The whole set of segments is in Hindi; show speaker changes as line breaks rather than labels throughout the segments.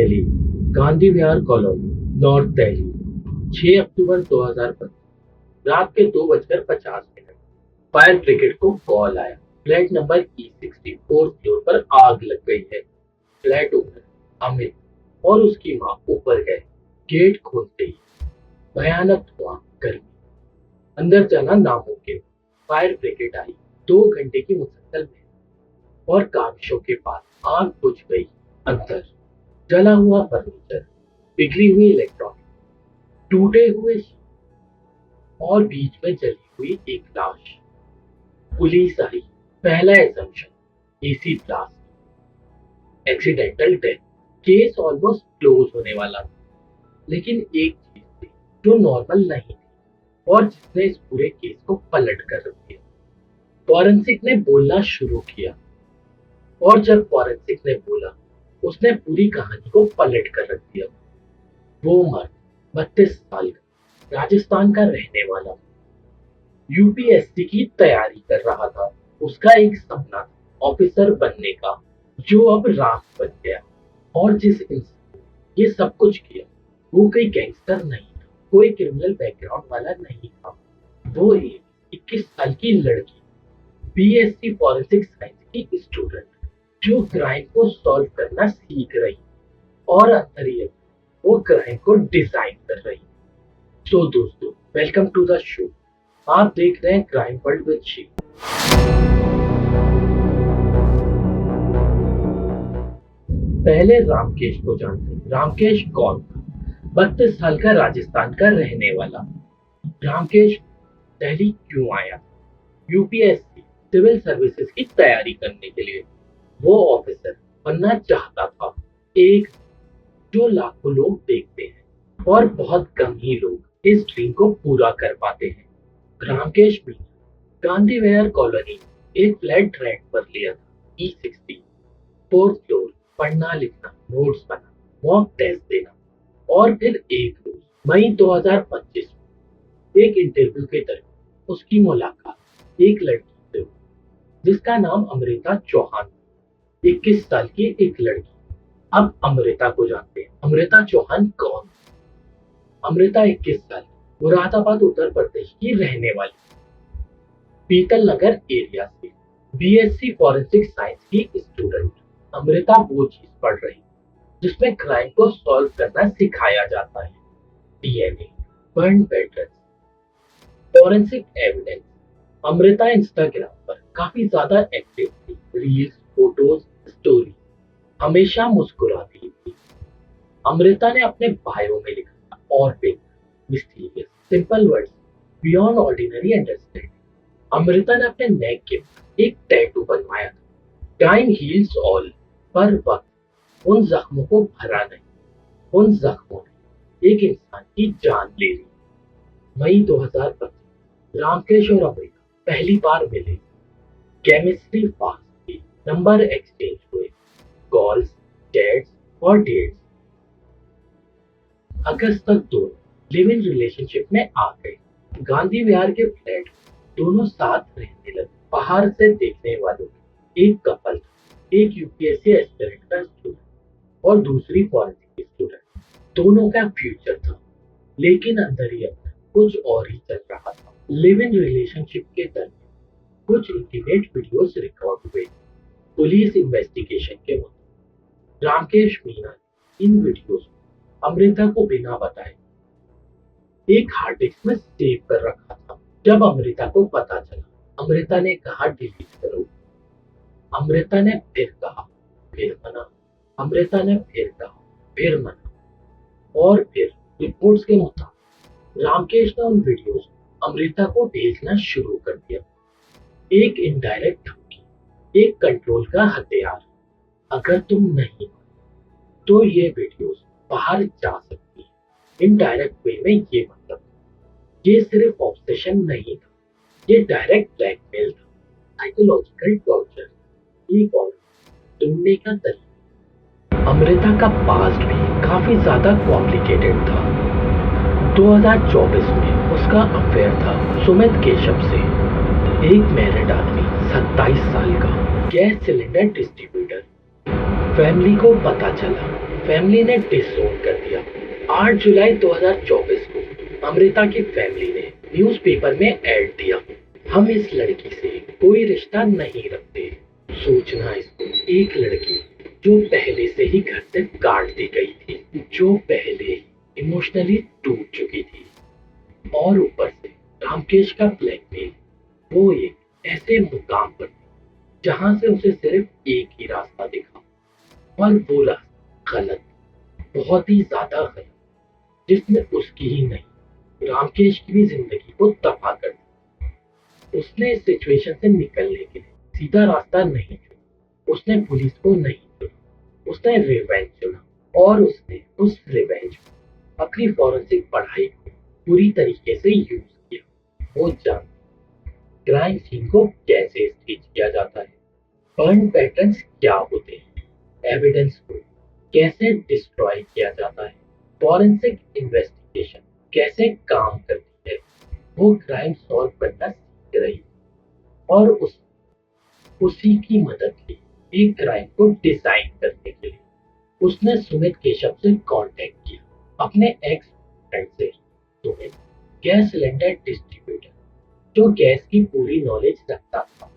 दिल्ली, गांधी विहार कॉलोनी, नॉर्थ दिल्ली, 6 अक्टूबर 2015, रात के 2:50 फायर ब्रिगेड को कॉल आया। फ्लैट नंबर E64 फ्लोर पर आग लग गई है। फ्लैट ओनर अमित और उसकी मां ऊपर गए। गेट खोलते ही भयानक धुआं, गर्मी, अंदर जाना नामुमकिन। फायर ब्रिगेड आई। 2 घंटे की मुसलसल मेहनत और काबिशों के बाद आग बुझ गई। अंदर जला हुआ फर्नीचर, पिघली हुई इलेक्ट्रॉनिक, टूटे हुए और बीच में जली हुई एक लाश। पुलिस आई। पहला assumption AC blast, accidental death. Case almost close होने वाला था, लेकिन एक चीज थी जो नॉर्मल नहीं थी और जिसने इस पूरे केस को पलट कर रख दिया। फॉरेंसिक ने बोलना शुरू किया और जब फॉरेंसिक ने बोला, उसने पूरी कहानी को पलट कर रख दिया। वो मर्द 32 साल का, राजस्थान का रहने वाला, यूपीएससी की तैयारी कर रहा था। उसका एक सपना था ऑफिसर बनने का, जो अब राख बन गया। और जिस इंसान ने ये सब कुछ किया, वो कोई गैंगस्टर नहीं था, कोई क्रिमिनल बैकग्राउंड वाला नहीं था। वो एक 21 साल की लड़की, बीएससी फॉरेंसिक साइंस की स्टूडेंट, जो क्राइम को सॉल्व करना सीख रही और अंदर ही वो क्राइम को डिजाइन कर रही। सो दोस्तों, वेलकम टू द शो। आप देख रहे हैं क्राइम वर्ल्ड विद शिव। पहले रामकेश को जानते हैं। रामकेश कौन था? 32 साल का, राजस्थान का रहने वाला। रामकेश दिल्ली क्यों आया? यूपीएससी सिविल सर्विसेज की तैयारी करने के लिए। वो ऑफिसर बनना चाहता था, एक जो लाखों लोग देखते हैं और बहुत कम ही लोग इस ड्रीम को पूरा कर पाते हैं। रामकेश भी गांधी विहार कॉलोनी एक फ्लैट रेंट पर लिया था। E60 4th फ्लोर, पढ़ना लिखना, नोट्स बनाना, मॉक टेस्ट देना। और फिर एक रोज मई 2025 में एक इंटरव्यू के दौरान उसकी मुलाकात एक लड़की से हुई, जिसका नाम अमृता चौहान, 21 साल की एक लड़की। अब अमृता को जानते हैं। अमृता चौहान कौन? अमृता 21 साल, मुरादाबाद उत्तर प्रदेश की रहने वाली, पीतल नगर एरिया से, बीएससी फॉरेंसिक साइंस की स्टूडेंट। अमृता वो चीज पढ़ रही जिसमें क्राइम को सॉल्व करना सिखाया जाता है। DNA, burn pattern, forensic evidence. Amrita Instagram पर काफी ज्यादा एक्टिव थी। रील्स, फोटोज, स्टोरी, हमेशा मुस्कुराती थी। अमृता ने अपने बायो में लिखा था, और mysterious, simple words, beyond ordinary understanding. Amrita ने अपने नेक के एक टैटू बनवाया था, टाइम हील्स ऑल। पर वक्त उन जख्मों को भरा नहीं। उन जख्मों ने एक इंसान की जान ले ली। मई 2025, रामकेश और अमृता पहली बार मिले। केमिस्ट्री फास्ट थी, नंबर एक्सचेंज हुए, कॉल्स, चैट्स और डेट्स। अगस्त तक दोनों लिव इन रिलेशनशिप में आ गए। गांधी विहार के फ्लैट दोनों साथ रहने लगे। बाहर से देखने वालों एक कपल था, एक यूपीएससी एस्पिरेंट का स्टूडेंट और दूसरी फॉरेंसिक स्टूडेंट। दोनों का फ्यूचर था, लेकिन अंदर ही अंदर कुछ और ही चल रहा था। लिव इन रिलेशनशिप के दरमियान कुछ इंटीमेट वीडियोस रिकॉर्ड हुए। पुलिस इन्वेस्टिगेशन के मुताबिक रामकेश मीना ने इन वीडियोस को अमृता को बिना बताए एक हार्ड डिस्क में सेव कर रखा था। जब अमृता को पता चला, अमृता ने कहा डिलीट करो। अमृता ने फिर कहा, फिर मना। अमृता ने फिर कहा, फिर मना। और फिर रिपोर्ट्स के मुताबिक रामकेश ने उन वीडियोस को अमृता को भेजना शुरू कर दिया। एक इनडायरेक्ट धमकी, एक कंट्रोल का हथियार। अगर तुम नहीं तो ये वीडियोस बाहर जा सकती है। इनडायरेक्ट वे में ये मतलब, ये सिर्फ ऑब्सेशन नहीं था, ये डायरेक्ट ब्लैकमेल था, साइकोलॉजिकल टॉर्चर, एक और ढूंढने का तरीका। अमृता का पास्ट भी काफी ज्यादा कॉम्प्लिकेटेड था। 2024 में उसका अफेयर था सुमित केशव से, एक मैरिड आदमी, 27 साल का, गैस सिलेंडर डिस्ट्रीब्यूटर। फैमिली को पता चला फैमिली ने डिसोन कर दिया। 8 जुलाई 2024 को अमृता की फैमिली ने न्यूज़पेपर में ऐड दिया, हम इस लड़की से कोई रिश्ता नहीं रखते। सोचना इसको, एक लड़की जो पहले से ही घर से काट दी गई थी, जो पहले ही इमोशनली टूट चुकी थी, और ऊपर से रामकेश का ब्लैकमेल। वो एक ऐसे मुकाम पर जहां से उसे सिर्फ एक ही रास्ता दिखा, और वो रास्ता गलत, बहुत ही ज्यादा गलत, जिसने उसकी ही नहीं रामकेश की भी जिंदगी को तबाह कर दिया। उसने इस सिचुएशन से निकलने के लिए सीधा रास्ता नहीं चुना, उसने पुलिस को नहीं चुना, उसने रिवेंज चुना, और उसने उस रिवेंज में अपनी फॉरेंसिक पढ़ाई को पूरी तरीके से यूज किया। वो जान क्राइम सीन को कैसे स्टेज किया जाता है, बर्न पैटर्न्स क्या होते हैं, एविडेंस को कैसे डिस्ट्रॉय किया जाता है, फॉरेंसिक इन्वेस्टिगेशन कैसे काम करती है। वो क्राइम सॉल्व करना सीख रही, और उसी की मदद ली एक क्राइम को डिजाइन करने के लिए। उसने सुमित केशव से कांटेक्ट किया, अपने एक्स फ्रेंड से। सुमित गैस सिलेंडर डिस्ट्रीब्यूटर जो गैस की पूरी नॉलेज रखता था।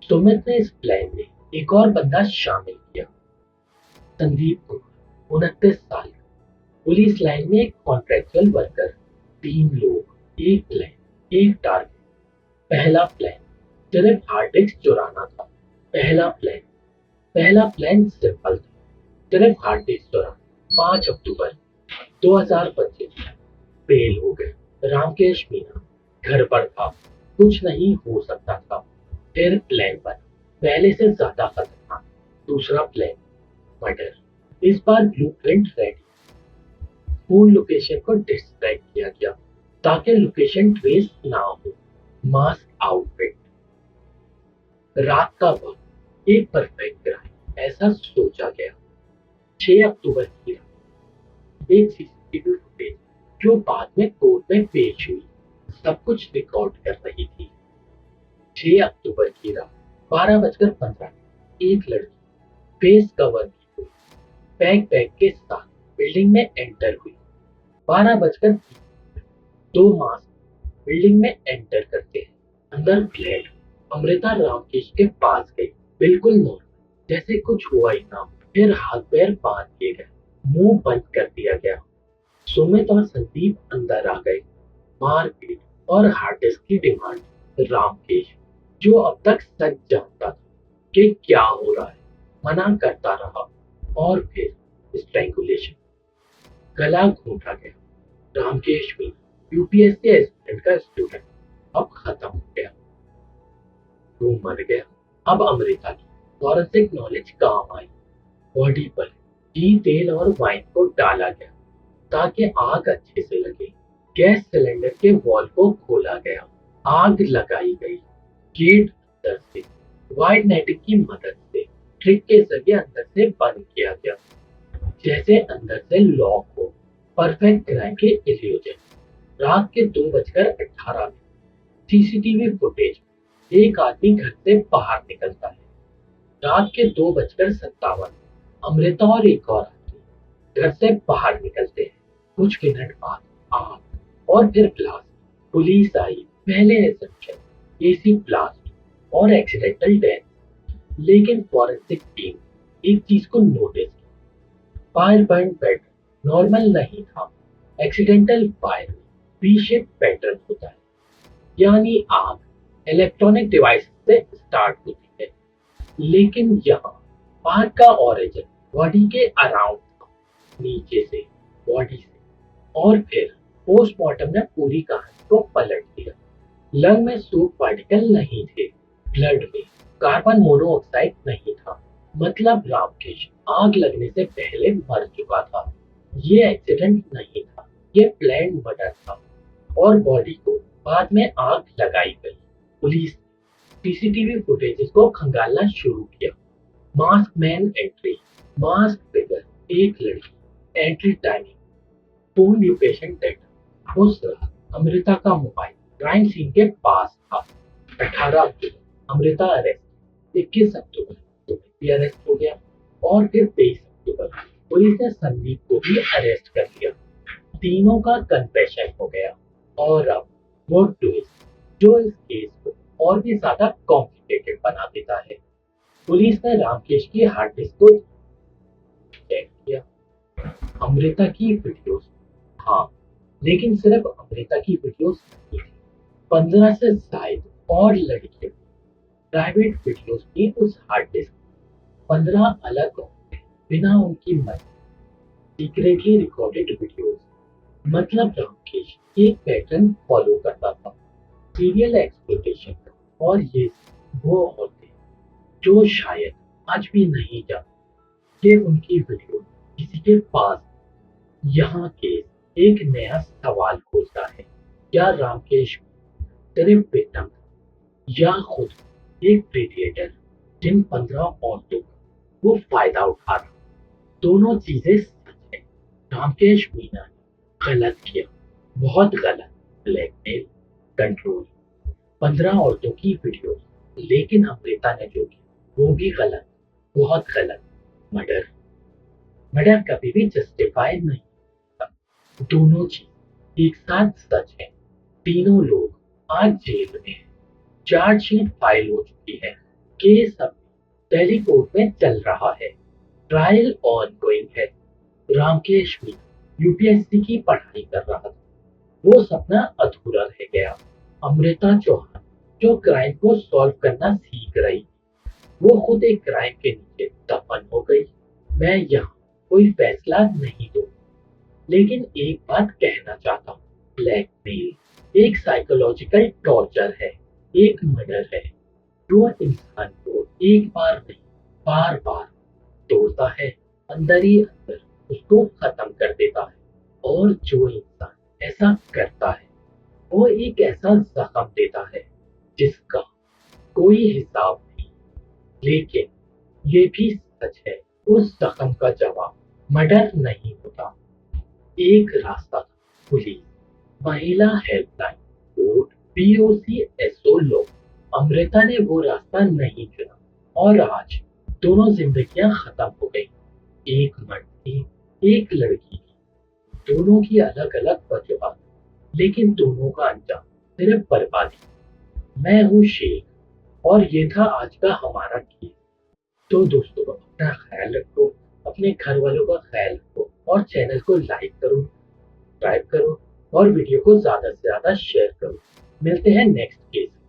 सुमित ने इस प्लान में एक और बंदा शामिल किया, संदीप कुमार, 29 साल का, पुलिस लाइन में एक कॉन्ट्रेक्चुअल वर्कर। 3 लोग, एक प्लान, एक टारगेट। पहला प्लान सिर्फ हार्ड डिस्क चुराना था। पहला प्लान सिंपल था, सिर्फ हार्ड डिस्क चुराना। 5 अक्टूबर 2025 फेल हो गए। रामकेश मीना घर पर था, कुछ नहीं हो सकता था। फिर प्लान बना, पहले से ज्यादा खतरनाक। दूसरा प्लान मर्डर। इस बार ब्लूप्रिंट रेडी, फोन लोकेशन को डिस्ट्रैक्ट किया गया ताकि लोकेशन ट्रेस ना हो। मास्क आउटफिट, रात का वक्त, एक परफेक्ट क्राइम, ऐसा सोचा गया। 6 अक्टूबर की रात एक सीसीटीवी फुटेज जो बाद में कोर्ट में पेश हुई, सब कुछ रिकॉर्ड कर रही थी। 6 अक्टूबर की रात 12:15 एक लड़की फेस कवर की हुई बैग के साथ बिल्डिंग में एंटर हुई। 12:20 दो मास्क बिल्डिंग में एंटर करते हैं, अंदर ब्लेड। अमृता रामकेश के पास गई, बिल्कुल नॉर्मल, जैसे कुछ हुआ ही ना हो। फिर हाथ पैर बांध दिए गए, मुंह बंद कर दिया गया। सुमित और संदीप अंदर आ गए। मारपीट और हार्ड डिस्क की डिमांड। रामकेश जो अब तक सच जानता था कि क्या हो रहा है, मना करता रहा, और फिर स्ट्रैंगुलेशन, गला घोटा गया। रामकेश भी यूपीएससी एस्पिरेंट का स्टूडेंट अब खत्म हो गया, वो मर गया। अब अमृता की फॉरेंसिक नॉलेज काम आई। बॉडी पर घी, तेल और वाइन को डाला गया ताकि आग अच्छे से लगे। गैस सिलेंडर के वॉल को खोला गया, आग लगाई गई। गेट अंदर से वाइट नेटिंग की मदद से ट्रिक के जरिए अंदर से बंद किया गया, जैसे अंदर से लॉक हो। परफेक्ट क्राइम के इल्यूजन। रात के 2:18 सीसीटीवी फुटेज, एक आदमी घर से बाहर निकलता है। रात के 2:57 अमृता और एक और आदमी घर से बाहर निकलते हैं। कुछ मिनट बाद आग और फिर ब्लास्ट। पुलिस आई, पहले रिसेप्शन, एसी ब्लास्ट और एक्सीडेंटल डेथ। लेकिन फॉरेंसिक टीम एक चीज को नोटिस की, फायर बर्न पैटर्न नॉर्मल नहीं था। एक्सीडेंटल फायर में वी शेप पैटर्न होता है, यानी आग इलेक्ट्रॉनिक डिवाइस से स्टार्ट होती है। लेकिन यहाँ आग का ओरिजिन बॉडी के अराउंड था, नीचे से, बॉडी से। और फिर पोस्टमार्टम ने पूरी कहानी को पलट दिया। लंग में सूट पार्टिकल नहीं थे, ब्लड में कार्बन मोनोऑक्साइड नहीं था, मतलब रामकेश आग लगने से पहले मर चुका था। ये एक्सीडेंट नहीं था, ये प्लान्ड मर्डर था, और बॉडी को बाद में आग लगाई गई। पुलिस सीसीटीवी फुटेजेस को खंगालना शुरू किया। Mask man entry, mask figure, एक लड़की, entry timing, phone location data. उस रात अमृता का मोबाइल क्राइम सीन के पास था। 18 अक्टूबर अमृता अरेस्ट, 21 अक्टूबर सुमित भी अरेस्ट हो गया, और फिर 23 अक्टूबर पुलिस ने संदीप को भी अरेस्ट कर लिया। तीनों का कन्फेशन हो गया और अब वो ट्विस्ट जो इस केस को और भी ज्यादा कॉम्प्लिकेटेड बना देता है। पुलिस ने रामकेश की हार्ड डिस्क को चेक किया। अमृता की वीडियोस, हाँ, लेकिन सिर्फ अमृता की वीडियोस नहीं थी। 15 से शायद और लड़कियों प्राइवेट वीडियोस भी उस हार्ड डिस्क, 15 अलग बिना उनकी मर्जी सीक्रेटली रिकॉर्डेड वीडियोस। मतलब रामकेश एक पैटर्न फॉलो करता था, सीरियल एक्सप्लॉइटेशन का। और ये वो औरतें जो शायद आज भी नहीं जानती कि उनकी वीडियो किसी के पास। यहाँ के एक नया सवाल खोजता है, क्या रामकेश सिर्फ विक्टिम था या खुद एक प्रेडिएटर जिन 15 औरतों का वो फायदा उठा रहा। दोनों चीजें सच है। रामकेश मीना ने गलत किया, बहुत गलत। ब्लैकमेल, कंट्रोल, 15 औरतों की वीडियो। लेकिन अमृता ने जो किया वो भी गलत, बहुत गलत। मर्डर, मर्डर कभी भी जस्टिफाई नहीं था। दोनों चीज एक साथ सच है। तीनों लोग आज जेल में हैं। चार्जशीट फाइल हो चुकी है। केस अब दिल्ली कोर्ट में चल रहा है। ट्रायल ऑनगोइंग है। रामकेश भी यूपीएससी की पढ़ाई कर रहा था। वो सपना अधूरा रह गया। अमृता चौहान जो क्राइम को सॉल्व करना सीख रही, वो खुद एक क्राइम के नीचे दफन हो गई। मैं यहाँ कोई फैसला नहीं दूं, लेकिन एक बात कहना चाहता हूँ। ब्लैकमेल एक साइकोलॉजिकल टॉर्चर है, एक मर्डर है जो इंसान को एक बार नहीं बार बार तोड़ता है, अंदर ही अंदर उसको खत्म कर देता है। और जो इंसान ऐसा करता है वो एक ऐसा जख्म देता है जिसका कोई हिसाब नहीं। लेकिन ये भी सच है, उस जख्म का जवाब मर्डर नहीं होता। एक रास्ता था, पुलिस, महिला हेल्पलाइन, कोर्ट, पीओसी, एसओ लोग। अमृता ने वो रास्ता नहीं चुना और आज दोनों जिंदगियां खत्म हो गई। एक मर्द की, एक लड़की की। दोनों की अलग अलग वजूहत, लेकिन दोनों का अंजाम सिर्फ बर्बादी। मैं हूँ शेख और ये था आज का हमारा केस। तो दोस्तों अपना ख्याल रखो, अपने घर वालों का ख्याल रखो और चैनल को लाइक करो, सब्सक्राइब करो और वीडियो को ज्यादा से ज्यादा शेयर करो। मिलते हैं नेक्स्ट केस।